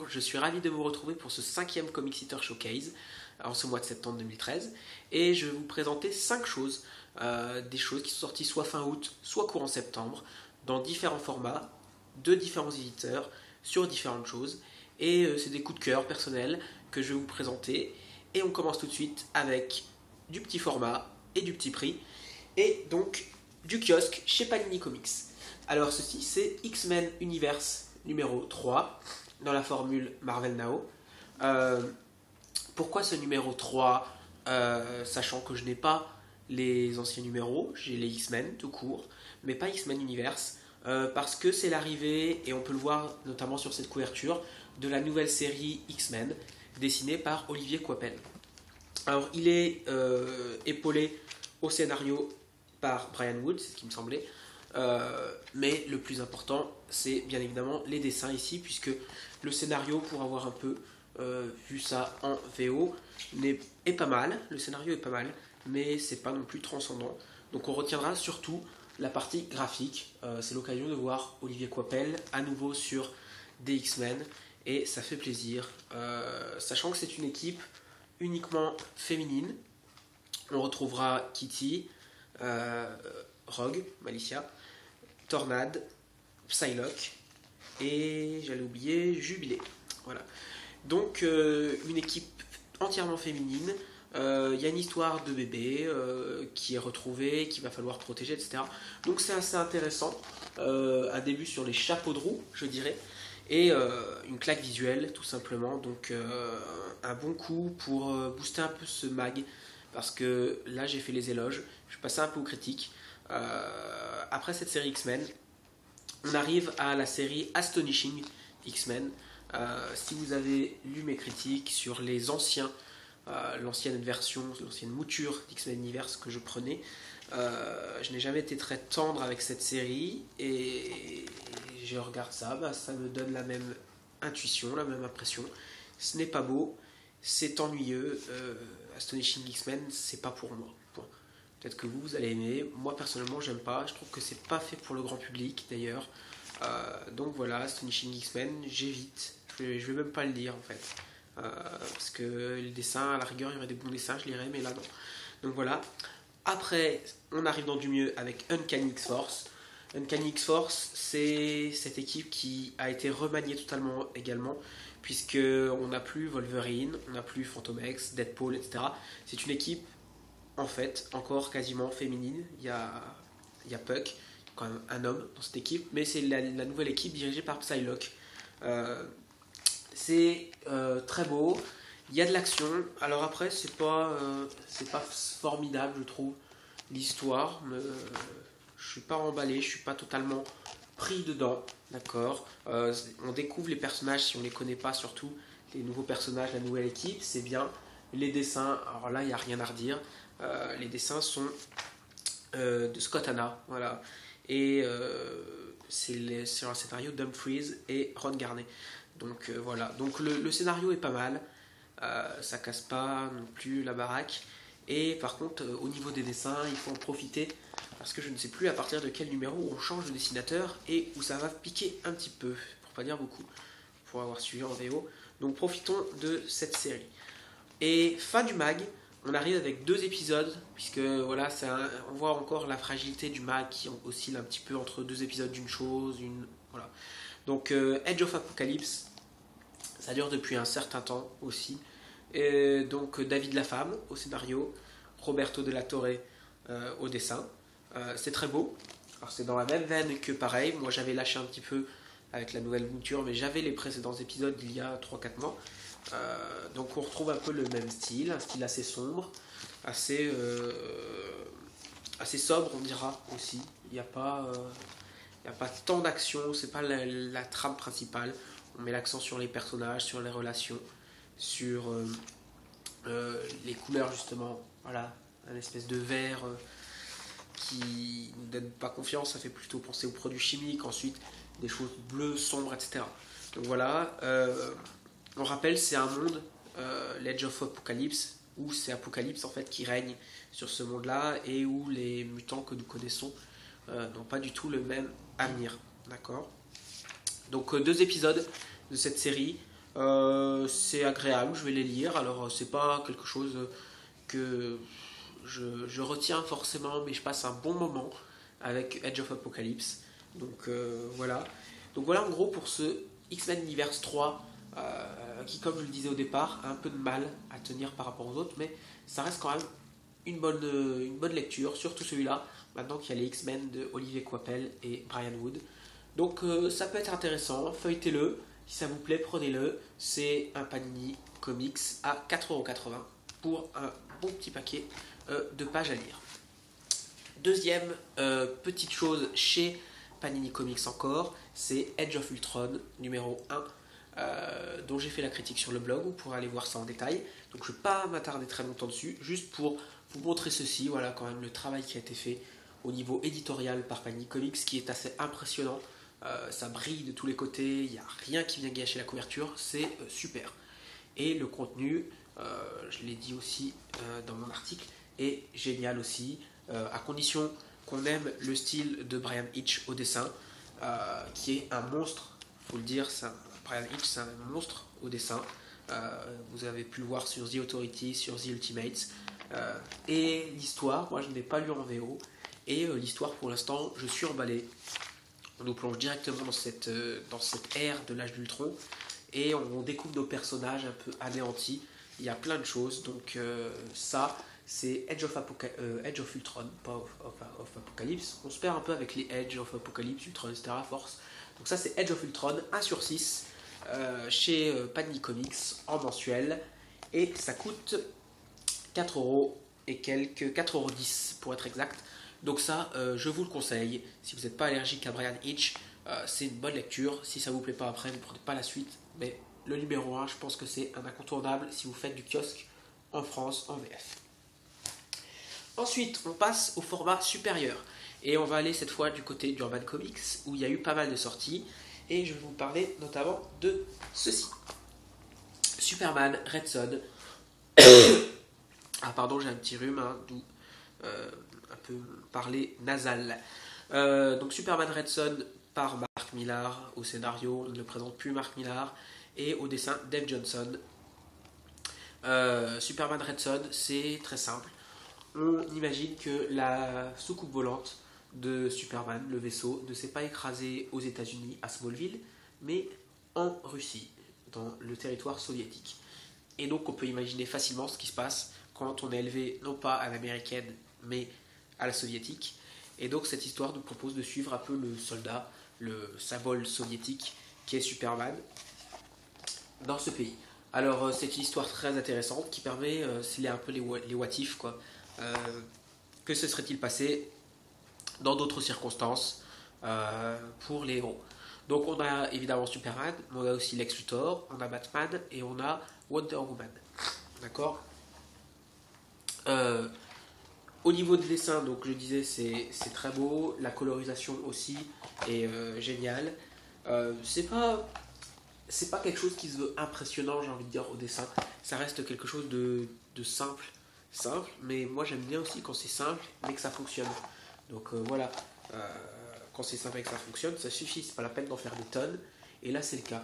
je suis ravi de vous retrouver pour ce 5e Comics Eater Showcase en ce mois de septembre 2013 et je vais vous présenter 5 choses, des choses qui sont sorties soit fin août, soit courant septembre, dans différents formats, de différents éditeurs, sur différentes choses et c'est des coups de cœur personnels que je vais vous présenter et on commence tout de suite avec du petit format et du petit prix et donc du kiosque chez Panini Comics. Alors ceci c'est X-Men Universe numéro 3 dans la formule Marvel Now. Pourquoi ce numéro 3 sachant que je n'ai pas les anciens numéros, j'ai les X-Men tout court, mais pas X-Men Universe, parce que c'est l'arrivée, et on peut le voir notamment sur cette couverture, de la nouvelle série X-Men, dessinée par Olivier Coipel. Alors il est épaulé au scénario par Brian Wood, c'est ce qui me semblait, mais le plus important c'est bien évidemment les dessins ici, puisque le scénario, pour avoir un peu vu ça en VO, est pas mal, le scénario est pas mal, mais c'est pas non plus transcendant. Donc on retiendra surtout la partie graphique, c'est l'occasion de voir Olivier Coipel à nouveau sur des X-Men, et ça fait plaisir, sachant que c'est une équipe uniquement féminine. On retrouvera Kitty, Rogue, Malicia, Tornade, Psylocke et j'allais oublier Jubilé. Voilà. Donc une équipe entièrement féminine. Il y a une histoire de bébé qui est retrouvée, qu'il va falloir protéger, etc. Donc c'est assez intéressant. Un début sur les chapeaux de roue, je dirais. Et une claque visuelle, tout simplement. Donc un bon coup pour booster un peu ce mag. Parce que là j'ai fait les éloges. Je suis passé un peu aux critiques. Après cette série X-Men, on arrive à la série Astonishing X-Men. Si vous avez lu mes critiques sur les anciens, l'ancienne version, l'ancienne mouture d'X-Men Universe que je prenais, je n'ai jamais été très tendre avec cette série et je regarde ça, ça me donne la même intuition, la même impression. Ce n'est pas beau, c'est ennuyeux. Astonishing X-Men, c'est pas pour moi. Bon. Peut-être que vous allez aimer. Moi personnellement, j'aime pas. Je trouve que c'est pas fait pour le grand public d'ailleurs. Donc voilà, Astonishing X-Men, j'évite. Je vais même pas le lire en fait. Parce que les dessins, à la rigueur, il y aurait des bons dessins, je lirais, mais là non. Donc voilà. Après, on arrive dans du mieux avec Uncanny X-Force. Uncanny X-Force, c'est cette équipe qui a été remaniée totalement également, puisque on n'a plus Wolverine, on n'a plus Phantom X, Deadpool, etc. C'est une équipe en fait encore quasiment féminine. Il y a Puck, quand même un homme dans cette équipe, mais c'est la nouvelle équipe dirigée par Psylocke. C'est très beau, il y a de l'action. Alors après c'est pas formidable, je trouve, l'histoire, je suis pas emballé, je suis pas totalement pris dedans, d'accord. On découvre les personnages si on les connaît pas, surtout les nouveaux personnages, la nouvelle équipe, c'est bien. Les dessins, alors là il n'y a rien à redire. Les dessins sont de Scott Hanna, voilà, et c'est sur un scénario d'Humphries et Ron Garney. Donc voilà, donc le scénario est pas mal, ça casse pas non plus la baraque, et par contre au niveau des dessins il faut en profiter, parce que je ne sais plus à partir de quel numéro on change de dessinateur et où ça va piquer un petit peu, pour pas dire beaucoup, pour avoir suivi en VO. Donc profitons de cette série. Et fin du mag, on arrive avec 2 épisodes, puisque voilà, on voit encore la fragilité du mag qui oscille un petit peu entre 2 épisodes d'une chose, voilà. Donc Edge of Apocalypse, ça dure depuis un certain temps aussi. Et donc David Lafemme au scénario, Roberto de la Torre au dessin. C'est très beau. Alors c'est dans la même veine que pareil. Moi j'avais lâché un petit peu avec la nouvelle mouture, mais j'avais les précédents épisodes il y a 3-4 mois. Donc on retrouve un peu le même style, un style assez sombre, assez sobre on dira aussi. Il n'y a pas tant d'action, c'est pas la trame principale. On met l'accent sur les personnages, sur les relations, sur les couleurs justement. Voilà, un espèce de vert qui ne donne pas confiance, ça fait plutôt penser aux produits chimiques. Ensuite, des choses bleues, sombres, etc. Donc voilà, on rappelle, c'est un monde, l'Edge of Apocalypse, où c'est Apocalypse en fait qui règne sur ce monde-là et où les mutants que nous connaissons n'ont pas du tout le même avenir, d'accord. Donc 2 épisodes de cette série, C'est agréable, je vais les lire. Alors, c'est pas quelque chose que je retiens forcément, mais je passe un bon moment avec Edge of Apocalypse. Donc, voilà. Donc, voilà en gros pour ce X-Men Universe 3, qui, comme je le disais au départ, a un peu de mal à tenir par rapport aux autres, mais ça reste quand même une bonne lecture, surtout celui-là, maintenant qu'il y a les X-Men de Olivier Coipel et Brian Wood. Donc, ça peut être intéressant, feuilletez-le. Si ça vous plaît, prenez-le. C'est un Panini Comics à 4,80€ pour un bon petit paquet de pages à lire. Deuxième petite chose chez Panini Comics encore, c'est Edge of Ultron numéro 1, dont j'ai fait la critique sur le blog. Vous pourrez aller voir ça en détail. Donc je ne vais pas m'attarder très longtemps dessus, juste pour vous montrer ceci. Voilà quand même le travail qui a été fait au niveau éditorial par Panini Comics, qui est assez impressionnant. Ça brille de tous les côtés, il n'y a rien qui vient gâcher la couverture, c'est super. Et le contenu, je l'ai dit aussi dans mon article, est génial aussi, à condition qu'on aime le style de Brian Hitch au dessin, qui est un monstre, il faut le dire, Brian Hitch c'est un monstre au dessin. Vous avez pu le voir sur The Authority, sur The Ultimates. Et l'histoire, moi je ne l'ai pas lu en VO, et l'histoire pour l'instant, je suis emballé. On nous plonge directement dans cette ère de l'âge d'Ultron et on découvre nos personnages un peu anéantis. Il y a plein de choses, donc ça c'est Edge of Ultron, pas of Apocalypse. On se perd un peu avec les Edge of Apocalypse, Ultron, etc. à force. Donc ça c'est Edge of Ultron 1/6 chez Panini Comics en mensuel et ça coûte 4€ et quelques, 4,10€ pour être exact. Donc ça, je vous le conseille. Si vous n'êtes pas allergique à Brian Hitch, c'est une bonne lecture. Si ça ne vous plaît pas après, ne prenez pas la suite. Mais le numéro 1, je pense que c'est un incontournable si vous faites du kiosque en France, en VF. Ensuite, on passe au format supérieur. Et on va aller cette fois du côté d'Urban Comics, où il y a eu pas mal de sorties. Et je vais vous parler notamment de ceci. Superman Red Son. Ah pardon, j'ai un petit rhume, hein, d'où un peu parler nasal. Donc Superman Red Son par Mark Millar au scénario, on ne le présente plus Mark Millar, et au dessin Dave Johnson. Superman Red Son, c'est très simple. On imagine que la soucoupe volante de Superman, le vaisseau, ne s'est pas écrasé aux États-Unis à Smallville, mais en Russie, dans le territoire soviétique. Et donc on peut imaginer facilement ce qui se passe quand on est élevé non pas à l'américaine, mais à la soviétique. Et donc cette histoire nous propose de suivre un peu le soldat, le symbole soviétique qui est Superman dans ce pays. Alors c'est une histoire très intéressante qui permet, s'il y a un peu les what if, quoi, que se serait-il passé dans d'autres circonstances pour les héros. Donc on a évidemment Superman, mais on a aussi Lex Luthor, on a Batman et on a Wonder Woman. D'accord. Au niveau de dessin, donc je disais, c'est très beau. La colorisation aussi est géniale. C'est pas quelque chose qui se veut impressionnant, j'ai envie de dire, au dessin. Ça reste quelque chose de simple, mais moi j'aime bien aussi quand c'est simple, mais que ça fonctionne. Donc voilà, quand c'est simple et que ça fonctionne, ça suffit, c'est pas la peine d'en faire des tonnes. Et là c'est le cas.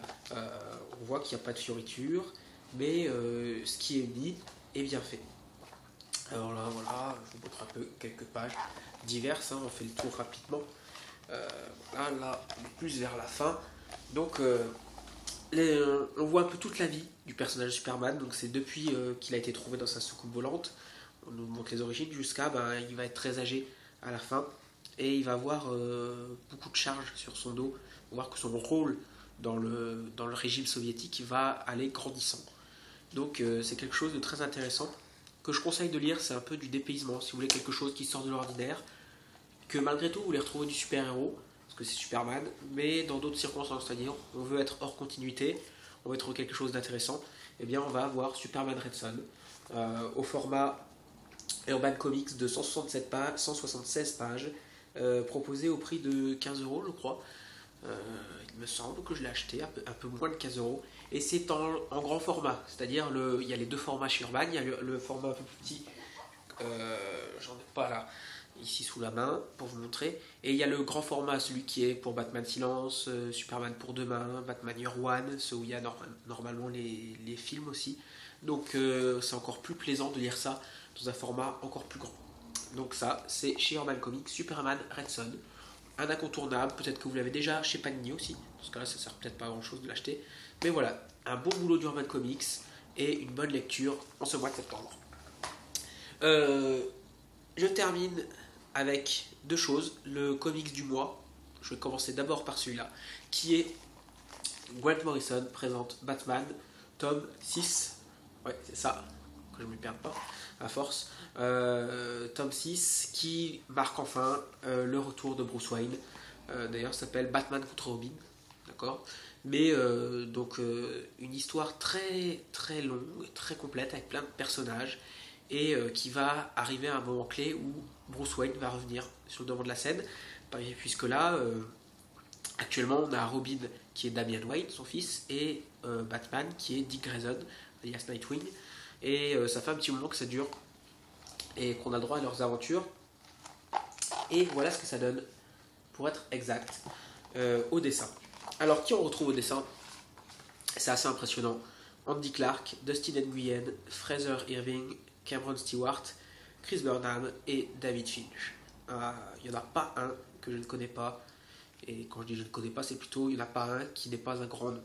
On voit qu'il n'y a pas de fioriture, mais ce qui est mis est bien fait. Alors là, voilà, je vous montre un peu quelques pages diverses, hein, on fait le tour rapidement. Là, plus vers la fin. Donc, on voit un peu toute la vie du personnage de Superman. Donc, c'est depuis qu'il a été trouvé dans sa soucoupe volante, on nous montre les origines, jusqu'à il va être très âgé à la fin. Et il va avoir beaucoup de charges sur son dos. On va voir que son rôle dans le régime soviétique va aller grandissant. Donc, c'est quelque chose de très intéressant que je conseille de lire. C'est un peu du dépaysement, si vous voulez quelque chose qui sort de l'ordinaire, que malgré tout vous voulez retrouver du super-héros, parce que c'est Superman, mais dans d'autres circonstances, c'est-à-dire on veut être hors continuité, on veut trouver quelque chose d'intéressant, et bien on va avoir Superman Red Son au format Urban Comics de 176 pages, proposé au prix de 15€, je crois. Il me semble que je l'ai acheté un peu moins de 15€. Et c'est en grand format, c'est-à-dire il y a les deux formats chez Urban, il y a le format un peu plus petit, j'en ai pas là, ici sous la main pour vous montrer. Et il y a le grand format, celui qui est pour Batman Silence, Superman pour demain, Batman Year One, ceux où il y a normalement les films aussi. Donc c'est encore plus plaisant de lire ça dans un format encore plus grand. Donc ça, c'est chez Urban Comics, Superman Red Son. Un incontournable, peut-être que vous l'avez déjà chez Panini aussi, parce que là ça sert peut-être pas à grand chose de l'acheter. Mais voilà, un beau boulot d'Urban Comics et une bonne lecture en ce mois de septembre. Je termine avec deux choses. Le comics du mois, je vais commencer d'abord par celui-là, qui est Grant Morrison présente Batman, tome 6. Ouais, c'est ça, que je ne me perde pas, à force. Tome 6, qui marque enfin le retour de Bruce Wayne. D'ailleurs, ça s'appelle Batman contre Robin. D'accord. Mais donc une histoire très très longue, très complète, avec plein de personnages, et qui va arriver à un moment clé où Bruce Wayne va revenir sur le devant de la scène, puisque là, actuellement, on a Robin qui est Damian Wayne, son fils, et Batman qui est Dick Grayson, alias Nightwing, et ça fait un petit moment que ça dure, et qu'on a droit à leurs aventures, et voilà ce que ça donne, pour être exact, au dessin. Alors, qui on retrouve au dessin? C'est assez impressionnant. Andy Clark, Dustin Nguyen, Fraser Irving, Cameron Stewart, Chris Burnham et David Finch. Il n'y en a pas un que je ne connais pas. Et quand je dis je ne connais pas, c'est plutôt il n'y en a pas un qui n'est pas un grand nom.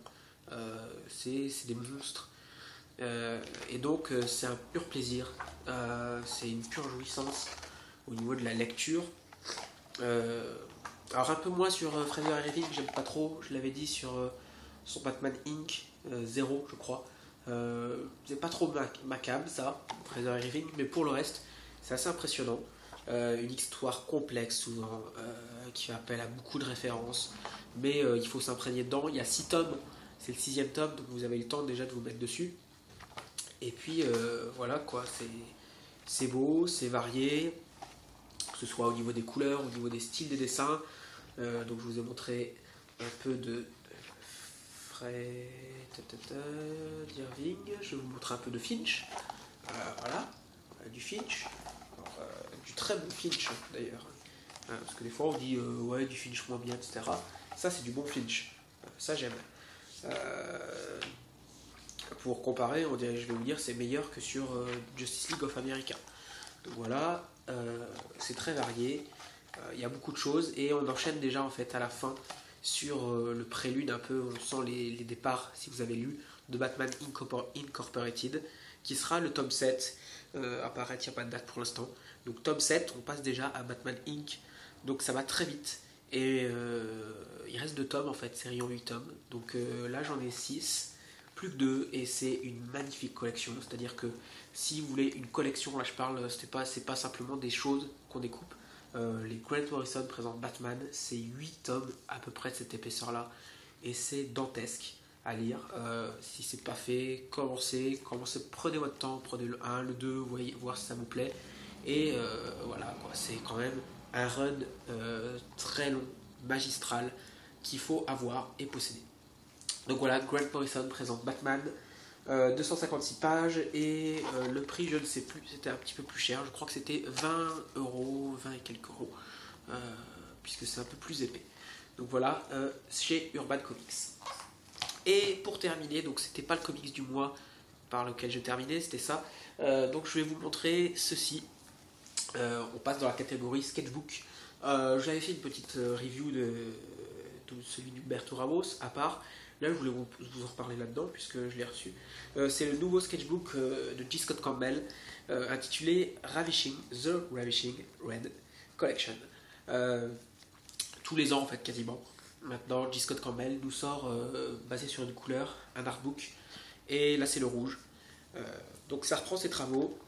C'est des monstres. Et donc c'est un pur plaisir. C'est une pure jouissance au niveau de la lecture. Alors un peu moins sur Fraser Irving, j'aime pas trop. Je l'avais dit sur son Batman Inc. 0, je crois. C'est pas trop macabre ça, Fraser Irving, mais pour le reste, c'est assez impressionnant. Une histoire complexe souvent, qui fait appel à beaucoup de références, mais il faut s'imprégner dedans. Il y a 6 tomes, c'est le 6e tome, donc vous avez le temps déjà de vous mettre dessus. Et puis voilà quoi, c'est beau, c'est varié, que ce soit au niveau des couleurs, au niveau des styles des dessins. Donc je vous ai montré un peu de d'Irving, je vais vous montrer un peu de Finch. Voilà, du Finch. Alors, du très bon Finch d'ailleurs. Parce que des fois on dit ouais, du Finch moins bien, etc. Ça c'est du bon Finch. Ça j'aime. Pour comparer, je vais vous dire, c'est meilleur que sur Justice League of America. Donc voilà, c'est très varié. Il y a beaucoup de choses et on enchaîne déjà en fait à la fin sur le prélude un peu, on sent les départs, si vous avez lu, de Batman Incorporated, qui sera le tome 7, apparaître, il n'y a pas de date pour l'instant. Donc tome 7, on passe déjà à Batman Inc. Donc ça va très vite. Et il reste 2 tomes en fait, série en 8 tomes. Donc là j'en ai 6, plus que 2, et c'est une magnifique collection. C'est-à-dire que si vous voulez une collection, là je parle, c'est pas simplement des choses qu'on découpe. Les Grant Morrison présentent Batman, c'est 8 tomes à peu près de cette épaisseur là, et c'est dantesque à lire. Si c'est pas fait, commencez, prenez votre temps, prenez le 1, le 2, voyez, voir si ça vous plaît, et voilà quoi, c'est quand même un run très long, magistral, qu'il faut avoir et posséder. Donc voilà, Grant Morrison présente Batman, 256 pages, et le prix je ne sais plus, c'était un petit peu plus cher, je crois que c'était 20 euros, 20 et quelques euros, puisque c'est un peu plus épais. Donc voilà, chez Urban Comics. Et pour terminer, donc c'était pas le comics du mois par lequel je terminais, c'était ça. Donc je vais vous montrer ceci. On passe dans la catégorie sketchbook. J'avais fait une petite review de celui d'Humberto Ramos à part. Là, je voulais vous en reparler là-dedans, puisque je l'ai reçu. C'est le nouveau sketchbook de J. Scott Campbell, intitulé Ravishing, The Ravishing Red Collection. Tous les ans, en fait, quasiment. Maintenant, J. Scott Campbell nous sort, basé sur une couleur, un artbook. Et là, c'est le rouge. Donc, ça reprend ses travaux.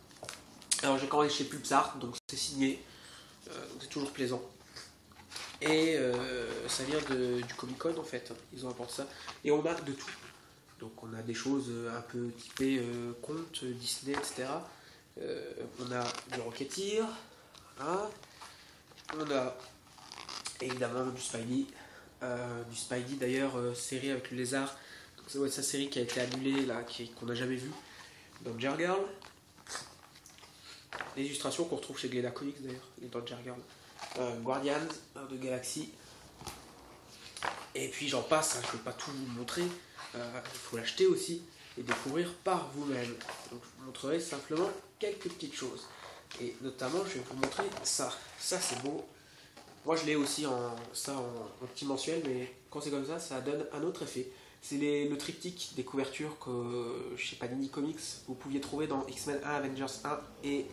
Alors, j'ai commandé chez Pubsart, donc c'est signé. Donc, c'est toujours plaisant. Et ça vient du Comic Con en fait, ils ont apporté ça. Et on a de tout. Donc on a des choses un peu typées contes, Disney, etc. On a du Rocketeer. Hein. On a évidemment du Spidey. Du Spidey d'ailleurs, série avec le lézard. Donc ça doit être sa série qui a été annulée, là, qu'on n'a jamais vue. Donc Girl. les illustrations qu'on retrouve chez Glénat Comics d'ailleurs, les Danger Girl, Guardians de Galaxy. Et puis j'en passe, hein, je ne vais pas tout vous montrer, il faut l'acheter aussi et découvrir par vous-même. Donc je vous montrerai simplement quelques petites choses. Et notamment je vais vous montrer ça. Ça c'est beau. Moi je l'ai aussi en petit mensuel, mais quand c'est comme ça donne un autre effet. C'est le triptyque des couvertures que chez Panini Comics vous pouviez trouver dans X-Men 1, Avengers 1 et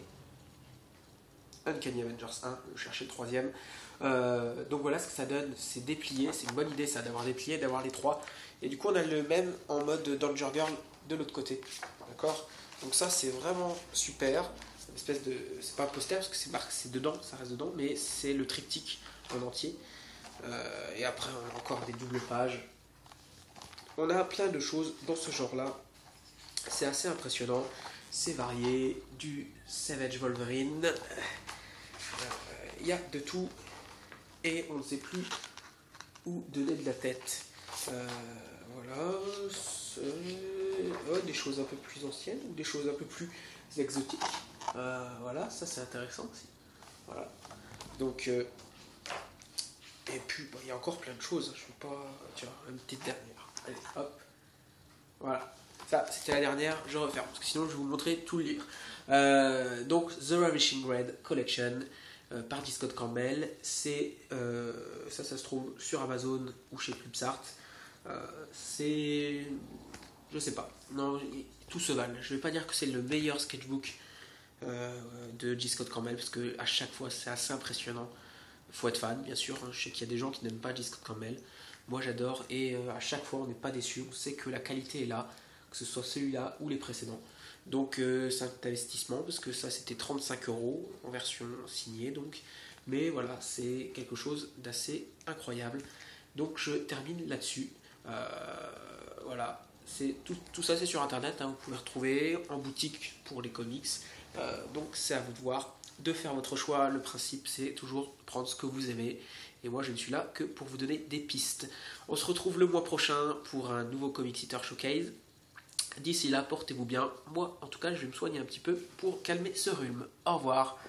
Uncanny Avengers 1, je cherchais le troisième. Donc voilà ce que ça donne, c'est déplié, c'est une bonne idée ça d'avoir déplié, d'avoir les trois. Et du coup on a le même en mode Danger Girl de l'autre côté. D'accord. Donc ça c'est vraiment super. C'est une espèce de. C'est pas un poster parce que c'est marqué, c'est dedans, ça reste dedans, mais c'est le triptyque en entier. Et après on a encore des doubles pages. On a plein de choses dans ce genre-là. C'est assez impressionnant. C'est varié. Du Savage Wolverine. Il y a de tout. Et on ne sait plus où donner de la tête. Voilà. Des choses un peu plus anciennes ou des choses un peu plus exotiques. Voilà, ça c'est intéressant aussi. Voilà. Donc, et puis il y a encore plein de choses. Je ne vais pas. Tiens, une petite dernière. Allez, hop. Voilà. Ça, c'était la dernière. Je referme. Parce que sinon, je vais vous montrer tout le livre. Donc, The Ravishing Red Collection par J. Scott Campbell. C'est, ça se trouve sur Amazon ou chez PubSart. C'est. Je sais pas. Non, tout se valent. Je vais pas dire que c'est le meilleur sketchbook de J. Scott Campbell. Parce que à chaque fois, c'est assez impressionnant. Il faut être fan, bien sûr. Je sais qu'il y a des gens qui n'aiment pas J. Scott Campbell. Moi j'adore et à chaque fois on n'est pas déçu, on sait que la qualité est là, que ce soit celui-là ou les précédents. Donc c'est un investissement parce que ça c'était 35 € en version signée donc. Mais voilà, c'est quelque chose d'assez incroyable. Donc je termine là-dessus. Voilà, c'est tout ça c'est sur internet, hein, vous pouvez retrouver en boutique pour les comics. Donc c'est à vous de voir, de faire votre choix. Le principe c'est toujours prendre ce que vous aimez. Et moi, je ne suis là que pour vous donner des pistes. On se retrouve le mois prochain pour un nouveau Comic Eater Showcase. D'ici là, portez-vous bien. Moi, en tout cas, je vais me soigner un petit peu pour calmer ce rhume. Au revoir.